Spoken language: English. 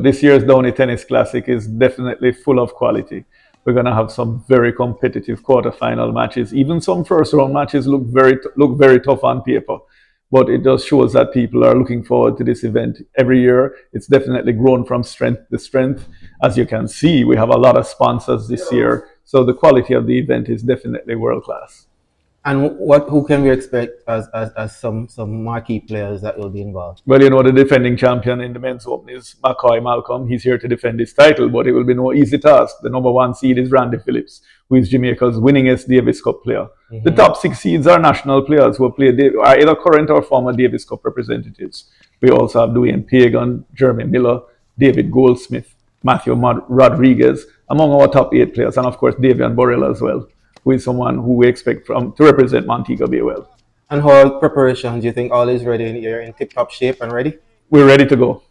This year's Downy Tennis Classic is definitely full of quality. We're going to have some very competitive quarterfinal matches. Even some first round matches look very tough on paper. But it just shows that people are looking forward to this event every year. It's definitely grown from strength to strength. As you can see, we have a lot of sponsors this year. So the quality of the event is definitely world class. And who can we expect as some marquee players that will be involved? Well, the defending champion in the men's open is Mackaiba Malcolm. He's here to defend his title, but it will be no easy task. The number 1 seed is Randy Phillips, who is Jamaica's winningest Davis Cup player. Mm-hmm. The top 6 seeds are national players who are either current or former Davis Cup representatives. We also have Dwayne Pagan, Jeremy Miller, David Goldsmith, Matthew Rodriguez, among our top 8 players, and of course Davian Burrell as well, who is someone who we expect to represent Montego Bay well. And how preparations? Do you think all is ready? You're in tip-top shape and ready? We're ready to go.